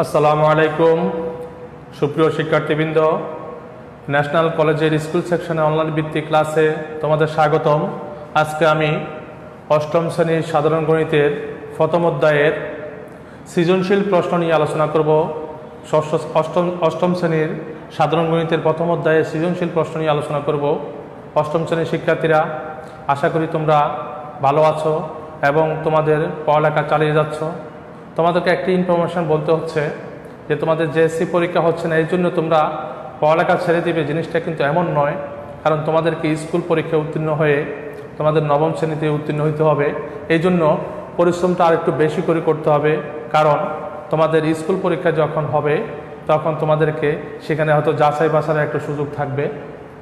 আসসালামু আলাইকুম সুপ্রিয় শিক্ষার্থীবৃন্দ, ন্যাশনাল কলেজের স্কুল সেকশনে অনলাইন ভিত্তিক ক্লাসে তোমাদের স্বাগতম। আজকে আমি অষ্টম শ্রেণীর সাধারণ গণিতের প্রথম অধ্যায়ের সৃজনশীল প্রশ্ন নিয়ে আলোচনা করব। অষ্টম শ্রেণীর সাধারণ গণিতের প্রথম অধ্যায়ে সৃজনশীল প্রশ্ন নিয়ে আলোচনা করব। অষ্টম শ্রেণীর শিক্ষার্থীরা, আশা করি তোমরা ভালো আছো এবং তোমাদের পড়ালেখা চালিয়ে যাচ্ছ। তোমাদেরকে একটি ইনফরমেশন বলতে হচ্ছে যে তোমাদের জেএসসি পরীক্ষা হচ্ছে না, এই জন্য তোমরা পড়ালেখা ছেড়ে দিবে, জিনিসটা কিন্তু এমন নয়। কারণ তোমাদেরকে স্কুল পরীক্ষায় উত্তীর্ণ হয়ে তোমাদের নবম শ্রেণীতে উত্তীর্ণ হইতে হবে। এই জন্য পরিশ্রমটা আর একটু বেশি করে করতে হবে, কারণ তোমাদের স্কুল পরীক্ষা যখন হবে তখন তোমাদেরকে সেখানে হয়তো যাচাই বাছাইয়ের একটা সুযোগ থাকবে।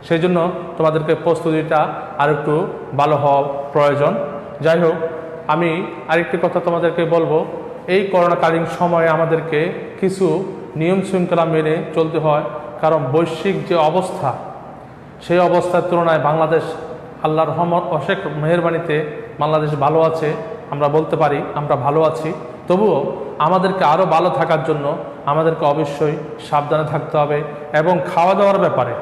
সেই জন্য তোমাদেরকে প্রস্তুতিটা আর একটু ভালো হওয়া প্রয়োজন। যাই হোক, আমি আরেকটি কথা তোমাদেরকে বলবো, এই করোনাকালীন সময়ে আমাদেরকে কিছু নিয়ম শৃঙ্খলা মেনে চলতে হয়, কারণ বৈশ্বিক যে অবস্থা, সেই অবস্থার তুলনায় বাংলাদেশ আল্লাহর রহমত অশেষ মেহেরবানিতে বাংলাদেশ ভালো আছে। আমরা বলতে পারি আমরা ভালো আছি। তবুও আমাদেরকে আরও ভালো থাকার জন্য আমাদেরকে অবশ্যই সাবধানে থাকতে হবে এবং খাওয়া দাওয়ার ব্যাপারে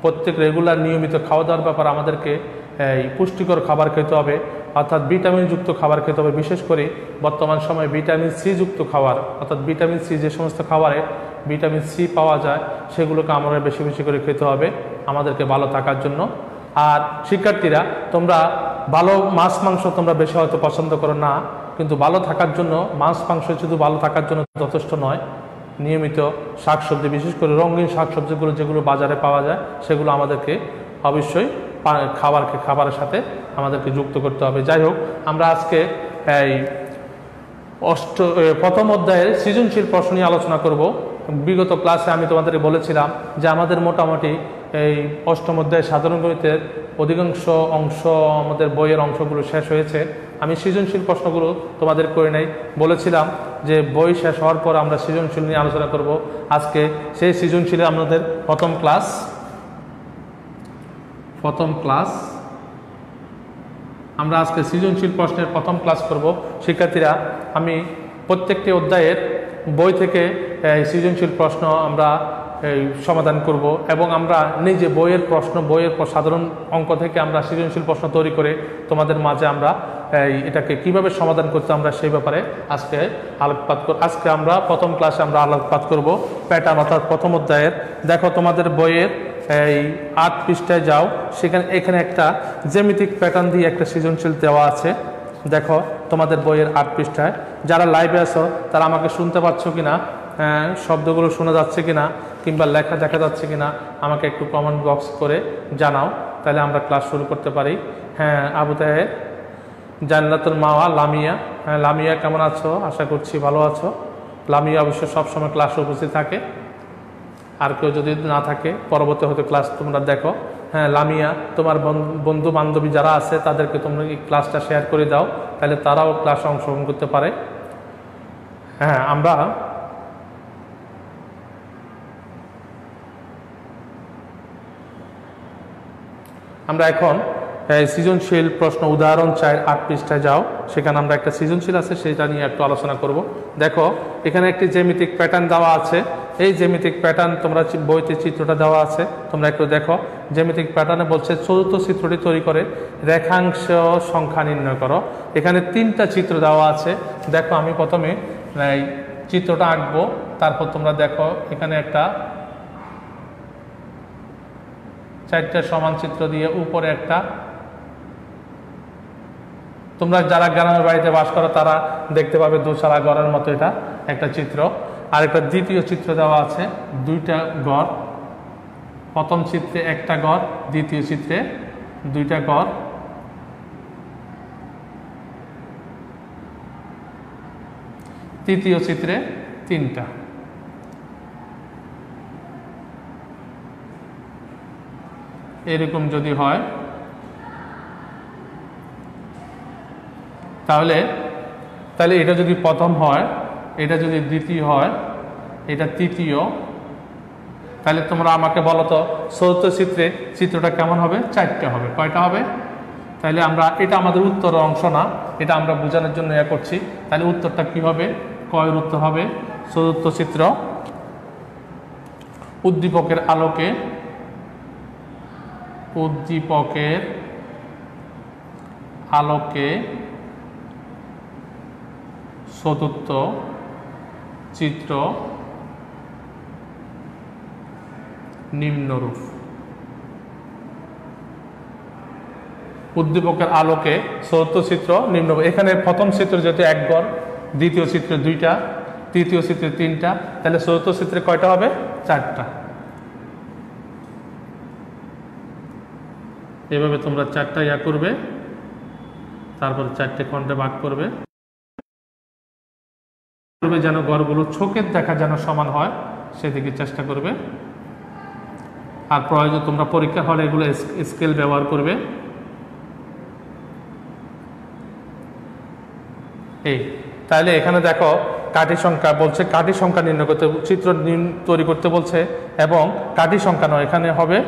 প্রত্যেক রেগুলার নিয়মিত খাওয়া দাওয়ার ব্যাপারে আমাদেরকে এই পুষ্টিকর খাবার খেতে হবে, অর্থাৎ ভিটামিনযুক্ত খাবার খেতে হবে। বিশেষ করে বর্তমান সময়ে ভিটামিন সি যুক্ত খাবার, অর্থাৎ ভিটামিন সি যে সমস্ত খাবারে ভিটামিন সি পাওয়া যায় সেগুলোকে আমরা বেশি বেশি করে খেতে হবে আমাদেরকে ভালো থাকার জন্য। আর শিক্ষার্থীরা, তোমরা ভালো মাছ মাংস তোমরা বেশি হয়তো পছন্দ করো না, কিন্তু ভালো থাকার জন্য মাছ মাংস শুধু ভালো থাকার জন্য যথেষ্ট নয়। নিয়মিত শাকসবজি, বিশেষ করে রঙিন শাকসবজিগুলো যেগুলো বাজারে পাওয়া যায় সেগুলো আমাদেরকে অবশ্যই খাবারের সাথে আমাদেরকে যুক্ত করতে হবে। যাই হোক, আমরা আজকে এই প্রথম অধ্যায়ের সৃজনশীল প্রশ্ন নিয়ে আলোচনা করব। বিগত ক্লাসে আমি তোমাদেরকে বলেছিলাম যে আমাদের মোটামুটি এই অষ্টম অধ্যায়ের সাধারণ গণিতের অধিকাংশ অংশ আমাদের বইয়ের অংশগুলো শেষ হয়েছে। আমি সৃজনশীল প্রশ্নগুলো তোমাদের করে নেই বলেছিলাম যে বই শেষ হওয়ার পর আমরা সৃজনশীল নিয়ে আলোচনা করব। আজকে সেই সৃজনশীলে আমাদের প্রথম ক্লাস আমরা আজকে সৃজনশীল প্রশ্নের প্রথম ক্লাস করব। শিক্ষার্থীরা, আমি প্রত্যেকটি অধ্যায়ের বই থেকে সৃজনশীল প্রশ্ন আমরা সমাধান করব এবং আমরা নিজে বইয়ের সাধারণ অঙ্ক থেকে আমরা সৃজনশীল প্রশ্ন তৈরি করে তোমাদের মাঝে আমরা এটাকে কিভাবে সমাধান করতে আমরা সেই ব্যাপারে আজকে আলোকপাত করব। আজকে আমরা প্রথম ক্লাসে আমরা আলোকপাত করব প্যাটার্ন, অর্থাৎ প্রথম অধ্যায়ের। দেখো, তোমাদের বইয়ের এই ৮ পৃষ্ঠায় যাও, এখানে একটা জ্যামিতিক প্যাটার্ন দিয়ে একটা সৃজনশীল দেওয়া আছে। দেখো তোমাদের বইয়ের ৮ পৃষ্ঠায়। যারা লাইভে আছো তারা আমাকে শুনতে পাচ্ছ কিনা, শব্দগুলো শোনা যাচ্ছে কিনা কিংবা লেখা দেখা যাচ্ছে কিনা আমাকে একটু কমেন্ট বক্স করে জানাও, তাহলে আমরা ক্লাস শুরু করতে পারি। হ্যাঁ, আবু তাহের, জান্নাতুল মাওয়া, লামিয়া। হ্যাঁ, লামিয়া কেমন আছো? আশা করছি ভালো আছো। লামিয়া অবশ্য সবসময় ক্লাসে উপস্থিত থাকে, আর কেউ যদি না থাকে পরবর্তী হয়তো ক্লাস তোমরা দেখো। হ্যাঁ লামিয়া, তোমার বন্ধু বান্ধবী যারা আছে তাদেরকে তোমরা এই ক্লাসটা শেয়ার করে দাও, তাহলে তারাও ক্লাসে অংশগ্রহণ করতে পারে। হ্যাঁ, আমরা এখন সৃজনশীল প্রশ্ন উদাহরণ 4 8 পৃষ্ঠায় যাও, সেখানে আমরা একটা সৃজনশীল আছে সেটা নিয়ে একটু আলোচনা করব। দেখো, এখানে একটি জ্যামিতিক প্যাটার্ন দেওয়া আছে। এই জ্যামিতিক প্যাটার্ন তোমরা বইতে চিত্রটা দেওয়া আছে, তোমরা একটু দেখো। জ্যামিতিক প্যাটার্নে বলছে চতুর্থ চিত্রটি তৈরি করে রেখাংশ সংখ্যা নির্ণয় করো। এখানে 3টা চিত্র দেওয়া আছে। দেখো, আমি প্রথমে এই চিত্রটা আঁকবো, তারপর তোমরা দেখো এখানে একটা 4টা সমান চিত্র দিয়ে উপরে একটা, তোমরা যারা গ্রামের বাড়িতে বাস করো তারা দেখতে পাবে দোচালা ঘরের মতো এটা একটা চিত্র। আর একটা দ্বিতীয় চিত্র দেওয়া আছে, 2টা ঘর। প্রথম চিত্রে 1টা ঘর, দ্বিতীয় চিত্রে 2টা ঘর। তৃতীয় চিত্রে 3টা। এরকম যদি হয় তাহলে এটা যদি প্রথম হয়, এটা যদি দ্বিতীয় হয়, এটা তৃতীয়, তাহলে তোমরা আমাকে বলো তো চতুর্থ চিত্রে চিত্রটা কেমন হবে? 4টে হবে। কয়টা হবে? তাহলে আমরা এটা আমাদের উত্তরের অংশ না, এটা আমরা বোঝানোর জন্য ইয়া করছি। তাহলে উত্তরটা কি হবে? কয়ের উত্তর হবে চতুর্থ চিত্র, উদ্দীপকের আলোকে চতুর্থ চিত্র নিম্নরূপ। উদ্দীপকের আলোকে চতুর্থ চিত্র নিম্নরূপ। এখানে প্রথম চিত্র যেহেতু এক গড়, দ্বিতীয় চিত্রে 2টা, তৃতীয় চিত্রে 3টা, তাহলে চতুর্থ চিত্রে কয়টা হবে? 4টা। এভাবে তোমরা 4টা ইয়া করবে, তারপর 4টে খণ্ডে ভাগ করবে, যেন গড়গুলো চোখের দেখা যেন সমান হয় সেদিকে চেষ্টা করবে। আর প্রয়োজন তোমরা পরীক্ষা হলে এগুলো স্কেল ব্যবহার করবে। এই তাহলে এখানে দেখো কাঠি সংখ্যা বলছে, কাঠি সংখ্যা নির্ণয় করতে, চিত্র তৈরি করতে বলছে, এবং কাঠি সংখ্যা নয়, এখানে হবে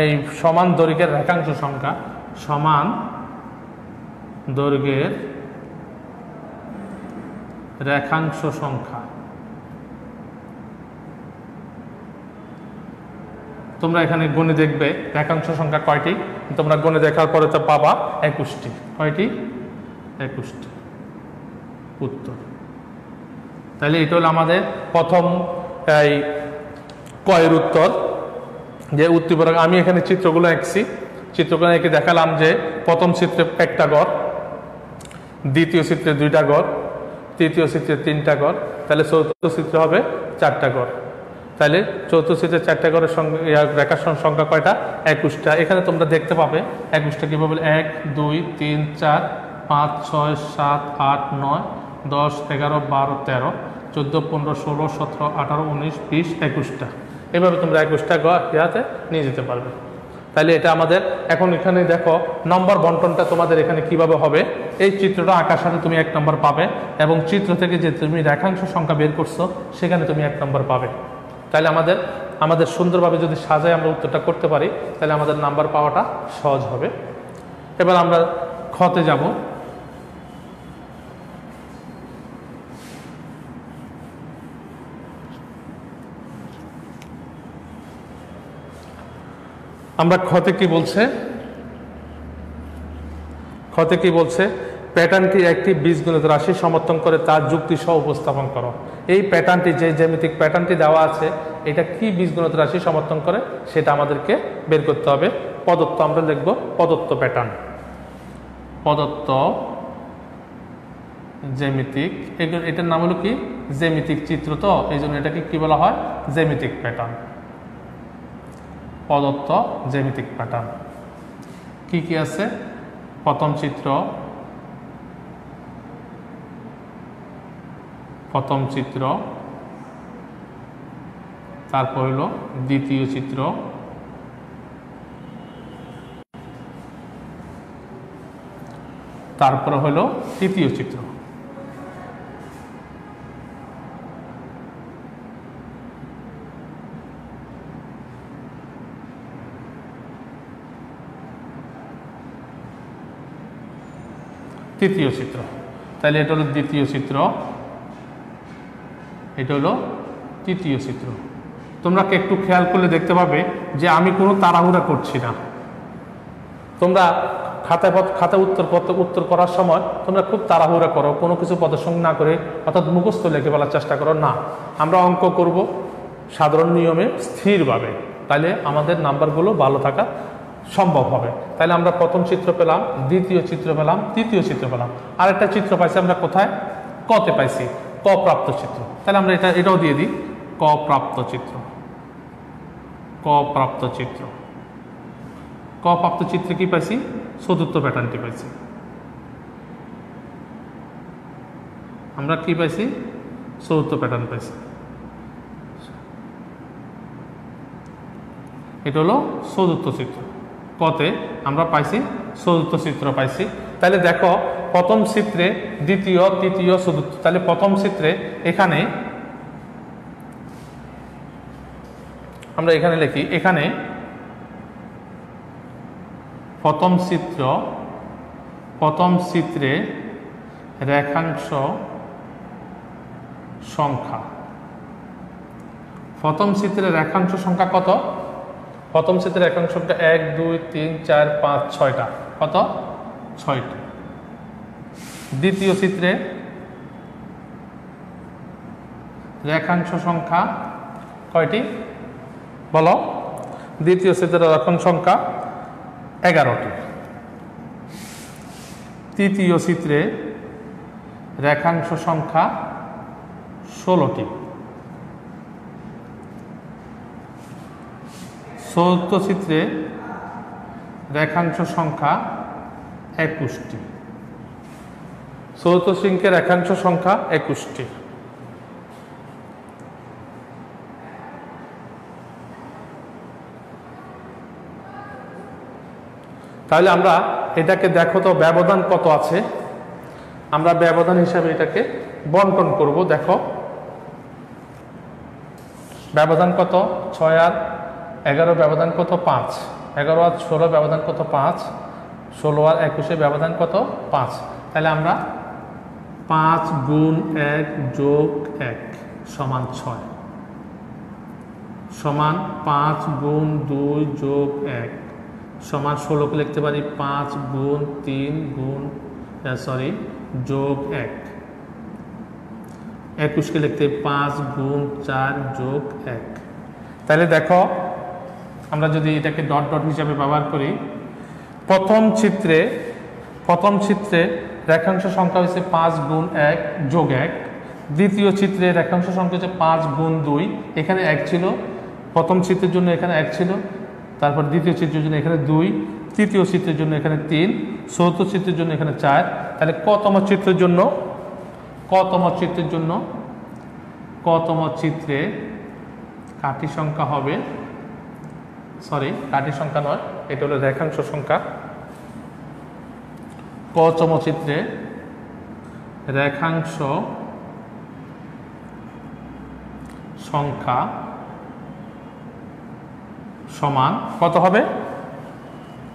এই সমান দৈর্ঘ্যের রেখাংশ সংখ্যা, সমান দৈর্ঘ্যের রেখাংশ সংখ্যা। তোমরা এখানে গুণে দেখবে রেখাংশ সংখ্যা কয়টি, তোমরা গুণে দেখার পরে তো পাবা 21টি। কয়টি? 21টি উত্তর। তাহলে এটা হলো আমাদের প্রথম এই কয়ের উত্তর। যে উদ্দীপক আমি এখানে চিত্রগুলো এঁকেছি, চিত্রগুলো এঁকে দেখালাম যে প্রথম চিত্রে 1টা গড়, দ্বিতীয় চিত্রে 2টা গড়, তৃতীয় চিত্রে 3টা গড়, তাহলে চতুর্থ চিত্রে হবে 4টা গড়। তাহলে চতুর্থ চিত্রে 4টা গড়ের সঙ্গে রেখার সংখ্যা কয়টা? 21টা। এখানে তোমরা দেখতে পাবে 21টা কীভাবে? 1 2 3 4 5 6 7 8 9 10 11 12 13 14 15 16 17 18 19 20 21টা। এভাবে তোমরা 21টা ইয়াতে নিয়ে যেতে পারবে। তাহলে এটা আমাদের এখন এখানে দেখো নম্বর বন্টনটা তোমাদের এখানে কিভাবে হবে। এই চিত্রটা আঁকার সাথে তুমি 1 নম্বর পাবে, এবং চিত্র থেকে যে তুমি রেখাংশ সংখ্যা বের করছো সেখানে তুমি 1 নম্বর পাবে। তাহলে আমাদের সুন্দরভাবে যদি সাজায় আমরা উত্তরটা করতে পারি, তাহলে আমাদের নাম্বার পাওয়াটা সহজ হবে। এবার আমরা খতে যাব। আমরা খতে কি বলছে? খতে কি বলছে? প্যাটার্নটি একটি বীজগণিত রাশি সমর্থন করে তার যুক্তি সহ উপস্থাপন করো। এই প্যাটার্নটি, যে জ্যামিতিক প্যাটার্নটি দেওয়া আছে, এটা কি বীজগণিত রাশি সমর্থন করে সেটা আমাদেরকে বের করতে হবে। প্রদত্ত আমরা লিখব প্রদত্ত প্যাটার্ন, প্রদত্ত জ্যামিতিক, এটার নাম হলো কি? জ্যামিতিক চিত্র। তো এই জন্য এটাকে কি বলা হয়? জ্যামিতিক প্যাটার্ন। প্রদত্ত জ্যামিতিক প্যাটার্ন কি কি আছে? প্রথম চিত্র, তারপর হলো দ্বিতীয় চিত্র, তারপর হলো তৃতীয় চিত্র। তৃতীয় চিত্র। তাহলে এটা হলো দ্বিতীয় চিত্র, এটা হলো তৃতীয় চিত্র। তোমরা একটু খেয়াল করলে দেখতে পাবে যে আমি কোনো তাড়াহুড়া করছি না। তোমরা খাতায় উত্তর করার সময় তোমরা খুব তাড়াহুড়া করো, কোনো কিছু প্রদর্শন না করে, অর্থাৎ মুখস্থ লিখে ফেলার চেষ্টা করো না। আমরা অঙ্ক করব সাধারণ নিয়মে স্থিরভাবে, তাহলে আমাদের নাম্বারগুলো ভালো থাকা সম্ভব হবে। তাহলে আমরা প্রথম চিত্র পেলাম, দ্বিতীয় চিত্র পেলাম, তৃতীয় চিত্র পেলাম, আরেকটা চিত্র পাইছি আমরা কোথায়? কতে পাইছি, ক প্রাপ্ত চিত্র। তাহলে আমরা এটাও দিয়ে দিই, ক প্রাপ্ত চিত্র। ক প্রাপ্ত চিত্র, ক প্রাপ্ত চিত্রে কি পাইছি? চতুর্থ প্যাটার্নটি পাইছি। আমরা কি পাইছি? চতুর্থ প্যাটার্ন পাইছি। এটা হলো চতুর্থ চিত্র। কতে আমরা পাইছি চতুর্থ চিত্র পাইছি। তাহলে দেখো প্রথম চিত্রে দ্বিতীয়, তৃতীয়, চতুর্থ। তাহলে প্রথম চিত্রে এখানে আমরা এখানে লিখি, এখানে প্রথম চিত্র প্রথম চিত্রে রেখাংশ সংখ্যা। প্রথম চিত্রে রেখাংশ সংখ্যা কত? প্রথম চিত্রে রেখাংশ সংখ্যা 1 2 3 4 5 6টা। কত? 6টা। দ্বিতীয় চিত্রে রেখাংশ সংখ্যা কয়টি বলো? দ্বিতীয় চিত্রে রেখাংশ সংখ্যা 11টি। তৃতীয় চিত্রে রেখাংশ সংখ্যা 16টি। চতুর্থ চিত্রে রেখাংশ সংখ্যা 21টি। চতুর্থ চিত্রে রেখাংশ সংখ্যা 21টি। তাহলে আমরা এটাকে দেখো তো ব্যবধান কত আছে, আমরা ব্যবধান হিসাবে এটাকে বন্টন করব। দেখো ব্যবধান কত? 6 আর 11 ব্যবধান কত? 5। 11 আর 16 ব্যবধান কত? 5। 16 আর 21 ব্যবধান কত? 5। তাহলে আমরা 5 গুণ 1 যোগ 1 সমান 6 সমান 5 গুণ 2 যোগ 1 সমান 16কে লিখতে পারি 5 গুণ 3 গুণ যোগ 1। 21কে লিখতে 5 গুণ 4 যোগ 1। তাহলে দেখো আমরা যদি এটাকে ডট ডট হিসাবে ব্যবহার করি, প্রথম চিত্রে রেখাংশ সংখ্যা হচ্ছে 5 গুণ 1 যোগ 1। দ্বিতীয় চিত্রে রেখাংশ সংখ্যা হচ্ছে 5 গুণ 2। এখানে 1 ছিল, প্রথম চিত্রের জন্য এখানে 1 ছিল, তারপর দ্বিতীয় চিত্রের জন্য এখানে 2, তৃতীয় চিত্রের জন্য এখানে 3, চতুর্থ চিত্রের জন্য এখানে 4। তাহলে কতম চিত্রের চিত্রে কাঠি সংখ্যা হবে, কাঠি সংখ্যা নয়, এটা হলো রেখাংশ সংখ্যা। কতম চিত্রে রেখাংশ সংখ্যা সমান কত হবে?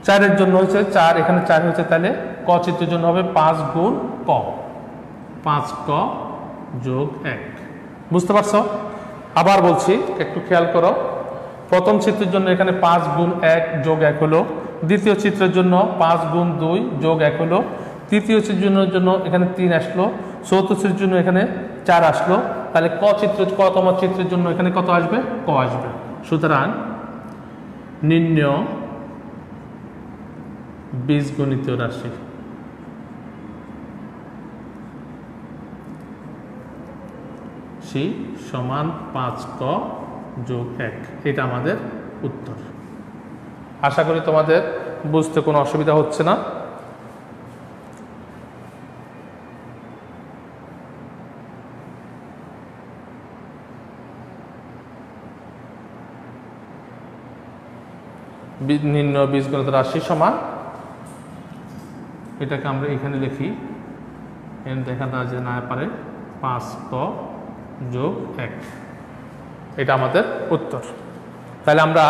4-এর জন্য হচ্ছে 4, এখানে 4 হচ্ছে, তাহলে ক চিত্রের জন্য হবে 5 গুণ ক, 5 ক যোগ 1। বুঝতে পারছো? আবার বলছি, একটু খেয়াল করো। প্রথম চিত্রের জন্য এখানে 5 গুণ 1 যোগ 1 হলো, দ্বিতীয় চিত্রের জন্য 5 গুণ 2 যোগ 1 হলো, তৃতীয় চিত্রের জন্য এখানে 3 আসলো, চতুর্থ চিত্রের জন্য এখানে 4 আসলো। তাহলে কতম চিত্রের জন্য এখানে কত আসবে? ক আসবে। সুতরাং নির্ণয় বীজগণিতীয় রাশি সমান 5 ক যোগ 1। এটা আমাদের উত্তর। আশা করি তোমাদের বুঝতে কোনো অসুবিধা হচ্ছে না। নির্ণয় বীজগণিত রাশি সমান, এটাকে আমরা এখানে লিখি, দেখা যে না পারে 5 ক যোগ 1। এটা আমাদের উত্তর। তাহলে আমরা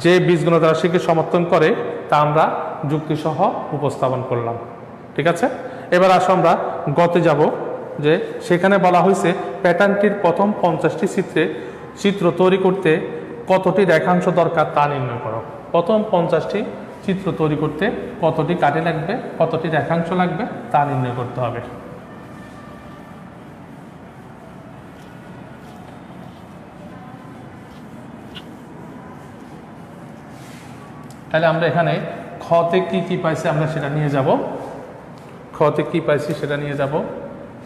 যে বীজগণিত রাশিকে সমর্থন করে তা আমরা যুক্তিসহ উপস্থাপন করলাম। ঠিক আছে, এবার আসো আমরা গতে যাব, যে সেখানে বলা হয়েছে প্যাটার্নটির প্রথম 50টি চিত্র তৈরি করতে কতটি রেখাংশ দরকার তা নির্ণয় করো। প্রথম 50টি চিত্র তৈরি করতে কতটি কাঠি লাগবে, কতটি রেখাংশ লাগবে তা নির্ণয় করতে হবে। তাহলে আমরা এখানে খতে কি পাইছি আমরা সেটা নিয়ে যাব, খতে কি পাইছি সেটা নিয়ে যাব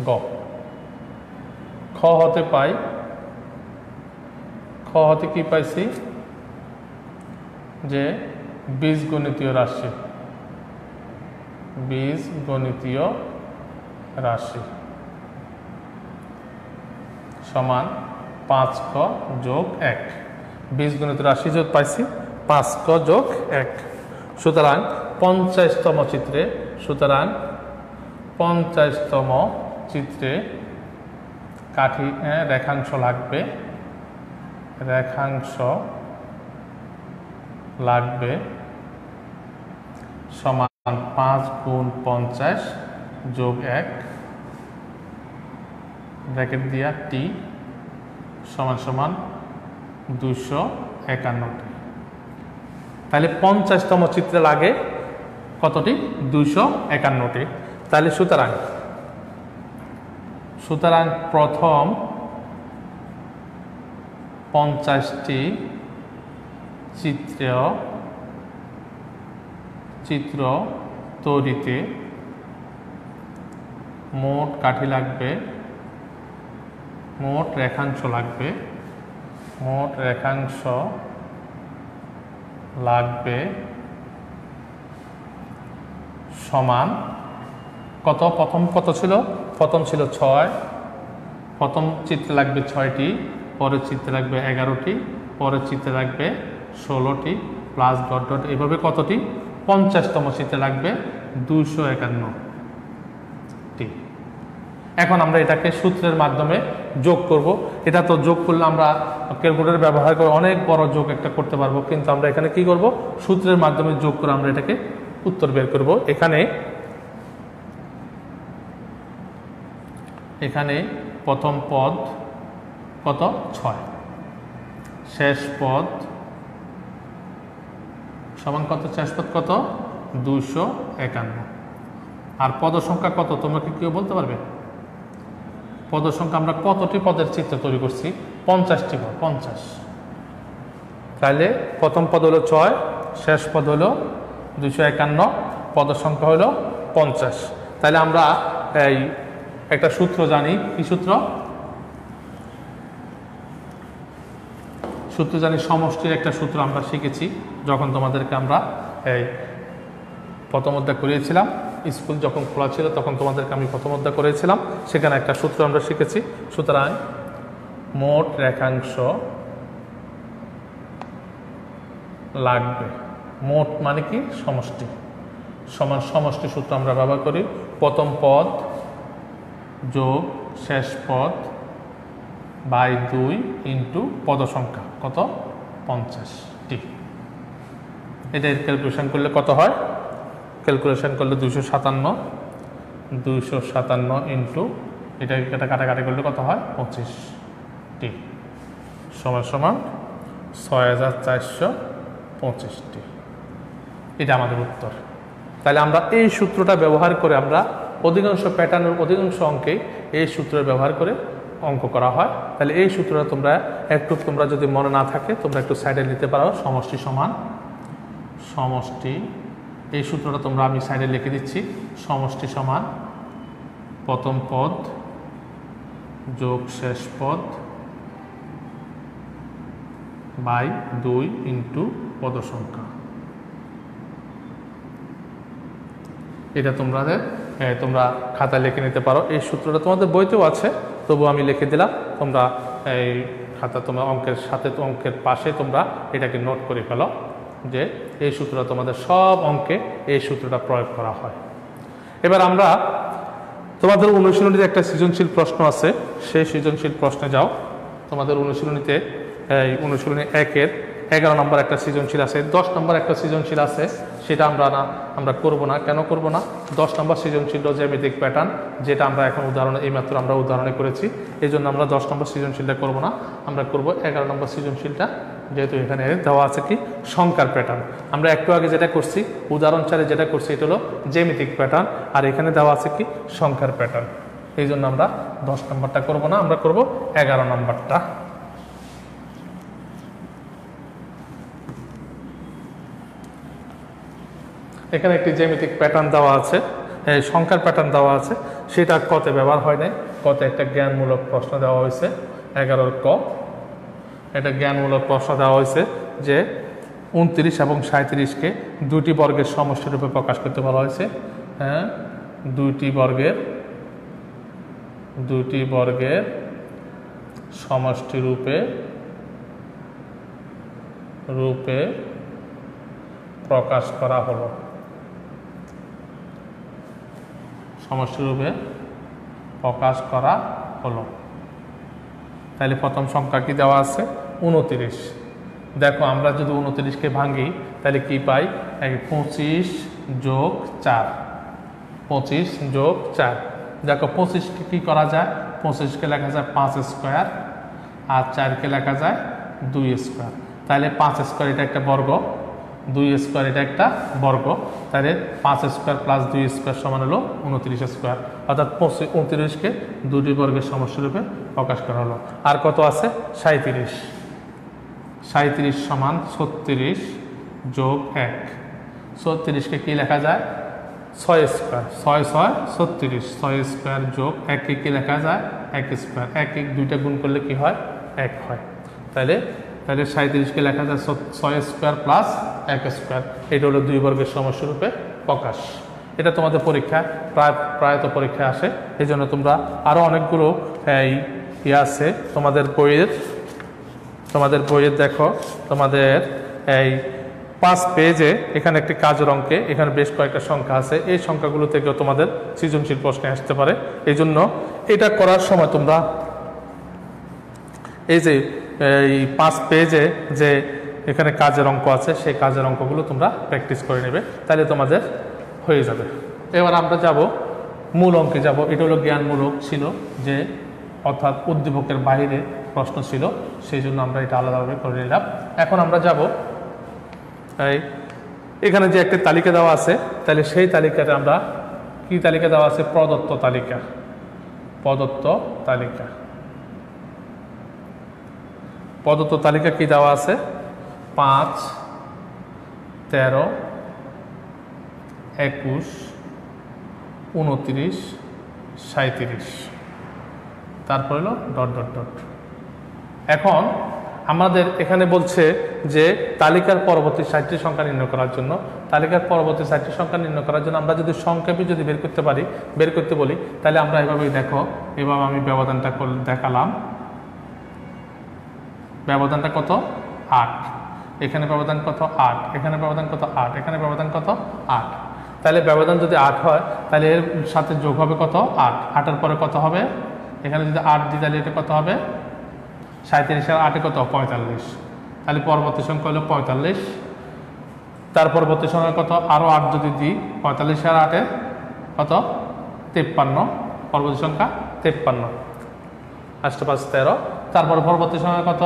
গ। খ হতে কি পাইছি? যে বীজগণিতীয় রাশি সমান 5 ক যোগ 1। বীজগণিত রাশি যোগ পাইছি 5 ক যোগ 1। সুতরাং 50তম চিত্রে কাঠি রেখাংশ লাগবে সমান 5 গুণ 50 যোগ 1 ব্র্যাকেট দিয়া টি সমান সমান 251টি। তাহলে 50তম চিত্রে লাগে কতটি? 251টি। তাহলে সুতরাং প্রথম 50টি চিত্র তৈরিতে মোট কাঠি লাগবে, মোট রেখাংশ লাগবে সমান কত? প্রথম কত ছিল? প্রথম ছিল 6, প্রথম চিত্রে লাগবে 6টি, পরের চিত্রে লাগবে 11টি, পরের চিত্রে লাগবে 16টি, প্লাস ডট ডট এভাবে কতটি? 50তম চিত্রে লাগবে 251টি। এখন আমরা এটাকে সূত্রের মাধ্যমে যোগ করব। এটা তো যোগ করলে আমরা ক্যালকুলেটর ব্যবহার করে অনেক বড় যোগ একটা করতে পারবো, কিন্তু আমরা এখানে কি করব? সূত্রের মাধ্যমে যোগ করে আমরা এটাকে উত্তর বের করব। এখানে প্রথম পদ কত? 6, শেষ পদ সমান কত? শেষ পদ কত? 251। আর পদ সংখ্যা কত তোমরা কি কেউ বলতে পারবে? পদ সংখ্যা আমরা কতটি পদের চিত্র তৈরি করছি? 50টি পদ, 50। তাহলে প্রথম পদ হলো 6, শেষ পদ হলো 251, পদ সংখ্যা হলো 50। তাহলে আমরা এই একটা সূত্র জানি। কি সূত্র? জানি সমষ্টির একটা সূত্র আমরা শিখেছি যখন তোমাদেরকে আমরা এই প্রথম অধ্যায় করিয়েছিলাম। স্কুল যখন খোলা ছিল তখন তোমাদেরকে আমি প্রথম অধ্যায় করিয়েছিলাম, সেখানে একটা সূত্র আমরা শিখেছি। সুতরাং মোট রেখাংশ লাগবে, মোট মানে কি? সমষ্টি, সমান সমষ্টি সূত্র আমরা ব্যবহার করি। প্রথম পদ যোগ শেষ পদ বাই 2 ইন্টু পদ সংখ্যা কত? 50টি। এটা ক্যালকুলেশন করলে কত হয়? ক্যালকুলেশন করলে 257 ইন্টু এটা কাটাকাটি করলে কত হয়? 25টি সমান সমান 6425টি। এটা আমাদের উত্তর। তাহলে আমরা এই সূত্রটা ব্যবহার করে আমরা অধিকাংশ প্যাটার্নের অধিকাংশ অঙ্কে এই সূত্রের ব্যবহার করে অঙ্ক করা হয়। তাহলে এই সূত্রটা তোমরা যদি মনে না থাকে তোমরা একটু সাইডে নিতে পারো। সমষ্টি এই সূত্রটা আমি সাইডে লিখে দিচ্ছি। সমষ্টি সমান প্রথম পদ যোগ শেষ পদ বাই 2 ইন্টু পদ সংখ্যা। এটা তোমরা খাতায় লিখে নিতে পারো। এই সূত্রটা তোমাদের বইতেও আছে, তবু আমি লিখে দিলাম। তোমরা এই খাতা অঙ্কের সাথে অঙ্কের পাশে তোমরা এটাকে নোট করে ফেলো যে এই সূত্রটা তোমাদের সব অঙ্কে এই সূত্রটা প্রয়োগ করা হয়। এবার আমরা তোমাদের অনুশীলনীতে একটা সৃজনশীল প্রশ্ন আছে, সেই সৃজনশীল প্রশ্নে যাও। তোমাদের অনুশীলনীতে অনুশীলনী 1-এর 11 নম্বর একটা সৃজনশীল আছে, 10 নম্বর একটা সৃজনশীল আছে। সেটা আমরা করব না। কেন করব না? 10 নম্বর সৃজনশীল জ্যামিতিক প্যাটার্ন, যেটা আমরা এখন এইমাত্র আমরা উদাহরণে করেছি। এই জন্য আমরা 10 নম্বর সৃজনশীলটা করব না, আমরা করব 11 নম্বর সৃজনশীলটা। যেহেতু এখানে দেওয়া আছে কি? সংখ্যার প্যাটার্ন। আমরা একটু আগে যেটা করছি উদাহরণ 4-এ যেটা করছি এটা হলো জ্যামিতিক প্যাটার্ন, আর এখানে দেওয়া আছে কি? সংখ্যার প্যাটার্ন। এই জন্য আমরা 10 নম্বরটা করব না, আমরা করব 11 নম্বরটা। এখানে একটি জ্যামিতিক প্যাটার্ন দেওয়া আছে, সংখ্যার প্যাটার্ন দেওয়া আছে, সেটা কতে ব্যবহার হয় নাই। কতে একটা জ্ঞানমূলক প্রশ্ন দেওয়া হয়েছে 11-র ক। এটা জ্ঞানমূলক প্রশ্ন দেওয়া হয়েছে যে 29 এবং 37কে দুটি বর্গের সমষ্টি রূপে প্রকাশ করতে বলা হয়েছে। হ্যাঁ, দুটি বর্গের সমষ্টি রূপে প্রকাশ করা হলো। সমষ্টি রূপে প্রকাশ করা হলো। তাহলে প্রথম সংখ্যা কি দেওয়া আছে? 29। দেখো আমরা যদি 29কে ভাঙি তাহলে কি পাই? 25 যোগ 4, 25 যোগ 4। দেখো 25কে কি করা যায়, 25কে লেখা যায় 5 স্কোয়ার, আর 4কে লেখা যায় 2 স্কোয়ার। তাহলে 5 স্কোয়ার এটা একটা বর্গ, 2 স্কোয়ার এটা একটা বর্গ, তাহলে 5 স্কোয়ার প্লাস 2 স্কোয়ার সমান হলো 29 স্কোয়ার। অর্থাৎ 29কে দুটি বর্গের সমষ্টিরূপে প্রকাশ করা হলো। আর কত আছে, 37। 37 সমান 36 যোগ 1। 36কে কি লেখা যায়, 6 স্কোয়ার, 6 6 36, 6 স্কোয়ার যোগ 1কে কি লেখা যায়, 1 স্কোয়ার। 1 1 দুইটা গুণ করলে কি হয়, 1 হয়। তাহলে 37কে লেখা যায় 6 স্কোয়ার প্লাস 1 স্কোয়ার। এটা হলো দুই বর্গের সমষ্টিরূপে প্রকাশ। এটা তোমাদের পরীক্ষা প্রায়ত পরীক্ষায় আসে, এই জন্য তোমরা আরও অনেকগুলো আছে তোমাদের বইয়ের দেখো, তোমাদের এই 5 পেজে এখানে একটি কাজের অঙ্কে এখানে বেশ কয়েকটা সংখ্যা আছে, এই সংখ্যাগুলো থেকেও তোমাদের সৃজনশীল প্রশ্নে আসতে পারে। এই জন্য এটা করার সময় তোমরা এই যে এই 5 পেজে যে এখানে কাজের অঙ্ক আছে, সেই কাজের অঙ্কগুলো তোমরা প্র্যাকটিস করে নেবে, তাহলে তোমাদের হয়ে যাবে। এবার আমরা যাব মূল অঙ্কে যাব। এটা হলো জ্ঞানমূলক ছিল, যে অর্থাৎ উদ্দীপকের বাইরে প্রশ্ন ছিল, সেই জন্য আমরা এটা আলাদাভাবে করে নিলাম। এখন আমরা যাব এখানে যে একটা তালিকা দেওয়া আছে, তাহলে সেই তালিকাতে আমরা কি তালিকা দেওয়া আছে, প্রদত্ত তালিকা। প্রদত্ত তালিকা কি দেওয়া আছে, 5, 13, 21, 29, 37, তারপর হলো ডট ডট ডট। এখন আমাদের এখানে বলছে যে তালিকার পরবর্তী 60টি সংখ্যা নির্ণয় করার জন্য, তালিকার পরবর্তী 60টি সংখ্যা নির্ণয় করার জন্য আমরা যদি সংক্ষেপে যদি বের করতে বলি, তাহলে আমরা এভাবেই দেখো, এভাবে আমি ব্যবধানটা দেখালাম। ব্যবধানটা কত, 8, এখানে ব্যবধান কত, 8, এখানে ব্যবধান কত, 8, এখানে ব্যবধান কত, 8। তাহলে ব্যবধান যদি 8 হয়, তাহলে এর সাথে যোগ হবে কত, 8। 8-এর পরে কত হবে, এখানে যদি 8 দিই তাহলে এটা কত হবে, 37 আর 8-এ কত, 45। তাহলে পরবর্তী সংখ্যা হলো 45। তার পরবর্তী সংখ্যা কত, আরও 8 যদি দিই, 45 আর 8-এ কত, 53। পরবর্তী সংখ্যা 53, 8 5 13। তারপর পরবর্তী সংখ্যা কত,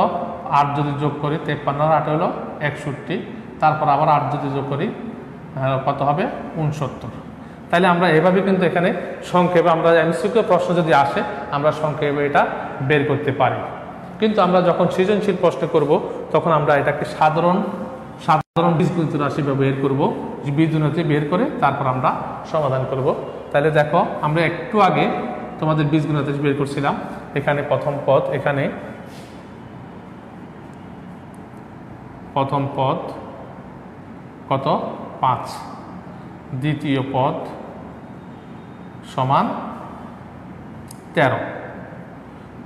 8 যদি যোগ করি, 53 আর 8 হলো 61। তারপর আবার 8 যদি যোগ করি, কত হবে, 69। তাহলে আমরা এভাবে কিন্তু এখানে সংক্ষেপে আমরা এমসিকিউ প্রশ্ন যদি আসে, আমরা সংক্ষেপে এটা বের করতে পারি। কিন্তু আমরা যখন সৃজনশীল প্রশ্ন করব, তখন আমরা এটাকে সাধারণ বীজগণিত রাশি বের করব, বীজগণিত বের করে তারপর আমরা সমাধান করব। তাহলে দেখো, আমরা একটু আগে তোমাদের বীজগণিত বের করছিলাম। এখানে প্রথম পদ, এখানে প্রথম পদ কত, 5, দ্বিতীয় পদ সমান 13,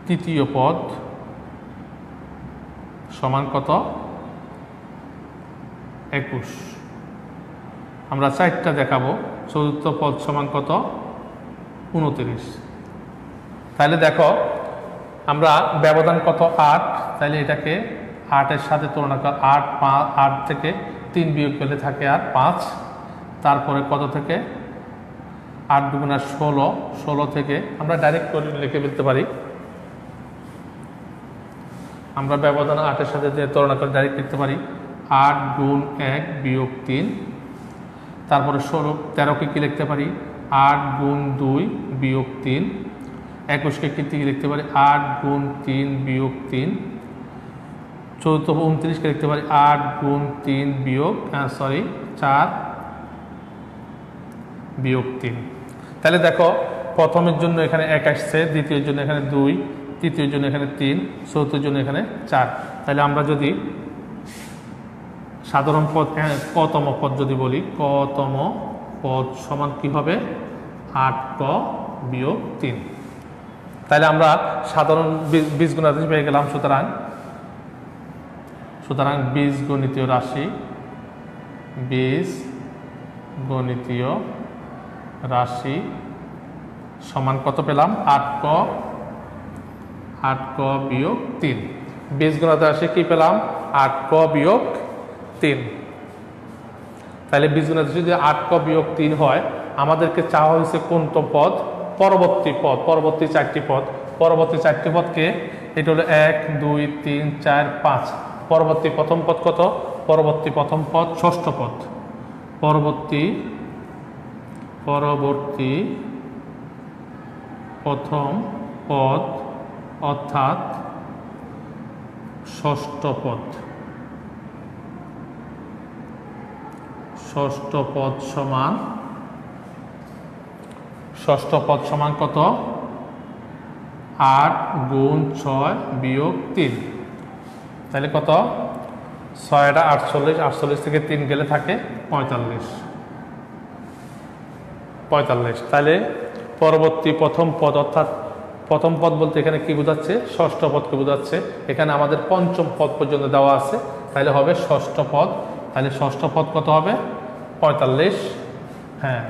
তৃতীয় পদ সমান কত, 21। আমরা 4টা দেখাবো। চতুর্থ পদ সমান কত, 29। তাহলে দেখো, আমরা ব্যবধান কত, 8, তাহলে এটাকে 8-এর সাথে তুলনা কর, 8 থেকে 3 বিয়োগ করলে থাকে আর 5। তারপরে কত থেকে, 8 দুগুণা 16, 16 থেকে আমরা ডাইরেক্ট করে লিখে ফেলতে পারি। আমরা ব্যবধান 8-এর সাথে তুলনা করে ডাইরেক্ট লিখতে পারি, 8 গুণ 1 বিয়োগ 3। তারপরে 13কে কি লিখতে পারি, 8 গুণ 2 বিয়োগ 3। 21কে কি লিখতে পারি, 8 গুণ 3 বিয়োগ 3। চতুর্থ 29কে লিখতে পারি 8 গুণ 3 বিয়োগ 4 বিয়োগ 3। তাহলে দেখো, প্রথমের জন্য এখানে 1 আসছে, দ্বিতীয়ের জন্য এখানে 2, তৃতীয়ের জন্য এখানে 3, চতুর্থের জন্য এখানে 4। তাহলে আমরা যদি সাধারণ পদ, কতম পদ যদি বলি, কতম পদ সমান কি হবে, 8ক বিয়োগ 3। তাহলে আমরা সাধারণ বীজগণিত পেয়ে গেলাম। সুতরাং বীজগণিতীয় রাশি সমান কত পেলাম, 8ক বিয়োগ 3। বীজগণিত রাশি কি পেলাম, 8ক বিয়োগ 3। তাহলে বীজগণিত যদি 8ক বিয়োগ 3 হয়, আমাদেরকে চাওয়া হয়েছে কোনটা পদ? পরবর্তী পদ, পরবর্তী 4টি পদ। পরবর্তী 4টি পদকে এটা হলো 1 2 3 4 5। পরবর্তী প্রথম পদ কত? পরবর্তী প্রথম পদ ষষ্ঠ পদ। পরবর্তী প্রথম পদ অর্থাৎ ষষ্ঠ পদ। ষষ্ঠ পদ সমান কত? 8 গুণ 6 বিয়োগ 3। তাহলে কত? 6টা 48, 48 থেকে 3 গেলে থাকে 45। তাহলে পরবর্তী প্রথম পদ অর্থাৎ প্রথম পদ বলতে এখানে কি বোঝাচ্ছে? ষষ্ঠ পদকে বোঝাচ্ছে। এখানে আমাদের পঞ্চম পদ পর্যন্ত দেওয়া আছে, তাহলে হবে ষষ্ঠ পদ। তাহলে ষষ্ঠ পদ কত হবে? 45। হ্যাঁ,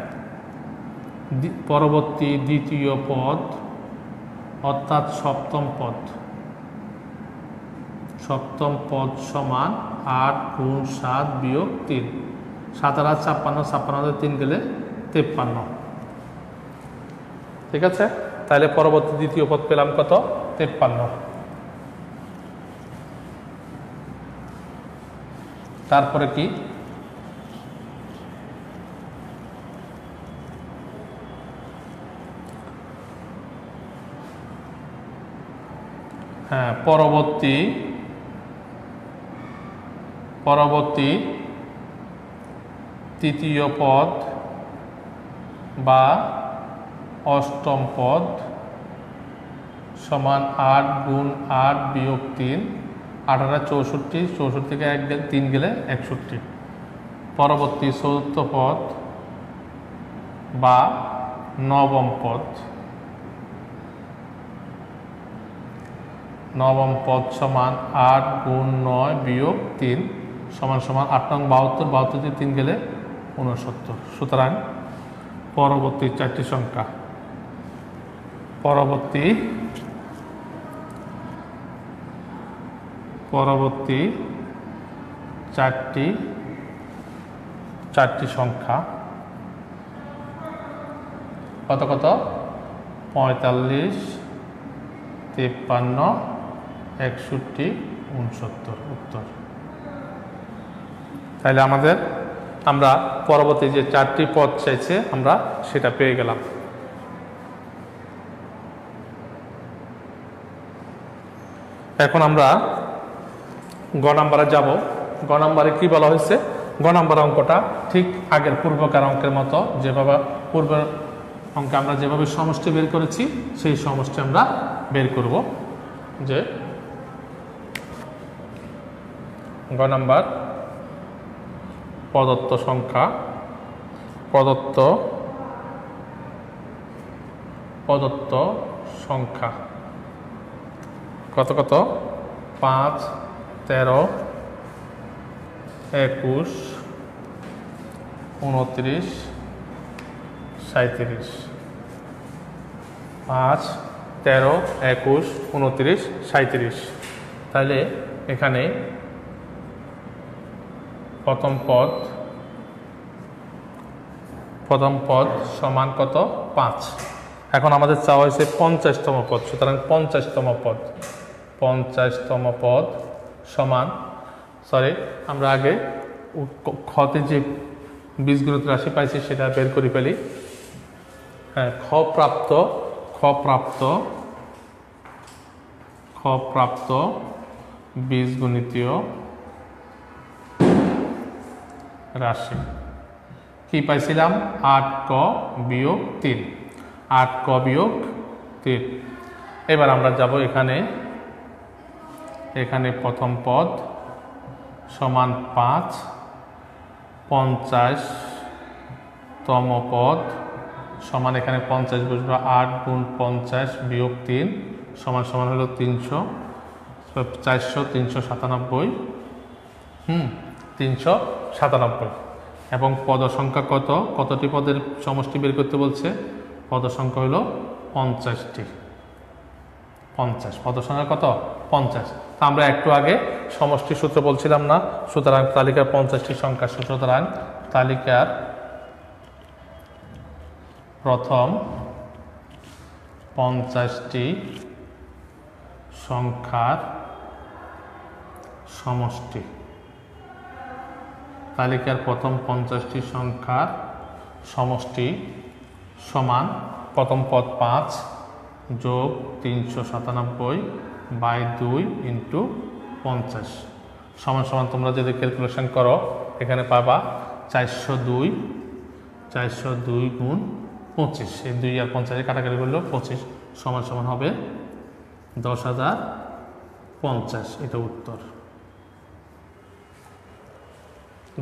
পরবর্তী দ্বিতীয় পদ অর্থাৎ সপ্তম পদ সমান 8 গুণ 7 বিয়োগ 3। 7 আর 56, 56 3 গেলে 53। ঠিক আছে, তাহলে পরবর্তী দ্বিতীয় পদ পেলাম কত? 53। তারপরে কি? হ্যাঁ, পরবর্তী তৃতীয় পদ বা অষ্টম পদ সমান 8 গুণ 8 বিয়োগ 3। 8 আর 64, 64 থেকে 3 গেলে 61। পরবর্তী চতুর্থ পদ বা নবম পদ সমান 8 গুণ 9 বিয়োগ 3 সমান 8 নং 72, 72 থেকে 3 গেলে 69। সুতরাং পরবর্তী 4টি সংখ্যা, পরবর্তী 4টি সংখ্যা কত কত? 45, 53, 61, 69 উত্তর। তাহলে আমরা পরবর্তী যে 4টি পদ চাইছে আমরা সেটা পেয়ে গেলাম। এখন আমরা গ নাম্বারে যাব। গ নাম্বারে কি বলা হয়েছে? গ নাম্বার অঙ্কটা ঠিক আগের পূর্বকার অঙ্কের মতো, যেভাবে পূর্বের অঙ্কে আমরা যেভাবে সমষ্টি বের করেছি সেই সমষ্টি আমরা বের করব। যে গ নাম্বার প্রদত্ত সংখ্যা কত কত? 5, 13, 21, 29, 37। 5, 13, 21, 29, 37। তাহলে এখানে প্রথম পদ সমান কত? 5। এখন আমাদের চাওয়া হয়েছে 50তম পদ। সুতরাং 50তম পদ সমান, আমরা আগে খতে যে বীজগণিত রাশি পাইছি সেটা বের করে ফেলি। হ্যাঁ, খ প্রাপ্ত বীজগণিতীয় রাশি কি পাইছিলাম? 8ক বিয়োগ 3। 8ক বিয়োগ 3। এবার আমরা যাব এখানে প্রথম পদ সমান 5। 50তম পদ সমান, এখানে 50 বসবে, 8 গুণ 50 বিয়োগ 3 সমান হলো 300, 400, 397। 397। এবং পদ সংখ্যা কতটি পদের সমষ্টি বের করতে বলছে? পদ সংখ্যা হলো 50টি। 50 পদ সংখ্যা কত? 50। তা আমরা একটু আগে সমষ্টি সূত্র বলছিলাম না? সুতরাং তালিকার 50টি সংখ্যার সূত্র, সুতরাং তালিকার প্রথম 50টি সংখ্যার সমষ্টি। তালিকার প্রথম 50টি সংখ্যার সমষ্টি সমান প্রথম পদ 5 যোগ 397 বাই 2 ইন্টু 50 সমান সমান তোমরা যদি ক্যালকুলেশন করো এখানে পাবা 402 গুণ 25, এই 2 আর 50 কাটাকাটি করলেও 25 সমান সমান হবে 10,050। এটা উত্তর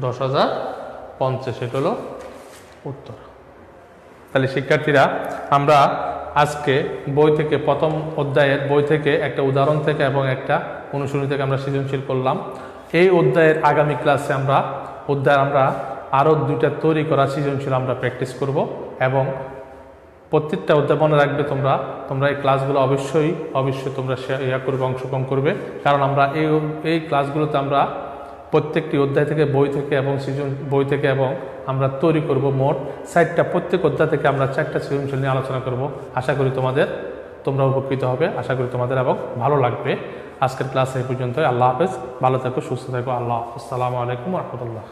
10,050, এটা হলো উত্তর। তাহলে শিক্ষার্থীরা আমরা আজকে বই থেকে প্রথম অধ্যায়ের বই থেকে একটা উদাহরণ থেকে এবং একটা অনুশীলনী থেকে আমরা সৃজনশীল করলাম। এই অধ্যায়ের আগামী ক্লাসে আমরা আরও 2টা তৈরি করা সৃজনশীল আমরা প্র্যাকটিস করব এবং প্রত্যেকটা অধ্যায় মনে রাখবে তোমরা এই ক্লাসগুলো অবশ্যই তোমরা করবে, অংশগ্রহণ করবে, কারণ আমরা এই ক্লাসগুলোতে আমরা প্রত্যেকটি অধ্যায় থেকে বই থেকে এবং আমরা তৈরি করব মোট 4টা, প্রত্যেক অধ্যায় থেকে আমরা 4টা সৃজনশীল নিয়ে আলোচনা করব। আশা করি তোমরা উপকৃত হবে, আশা করি তোমাদের এবং ভালো লাগবে। আজকের ক্লাস এই পর্যন্ত। আল্লাহ হাফেজ, ভালো থাকো, সুস্থ থাকো। আল্লাহ হাফেজ, আসসালামু আলাইকুম ওয়া রাহমাতুল্লাহ।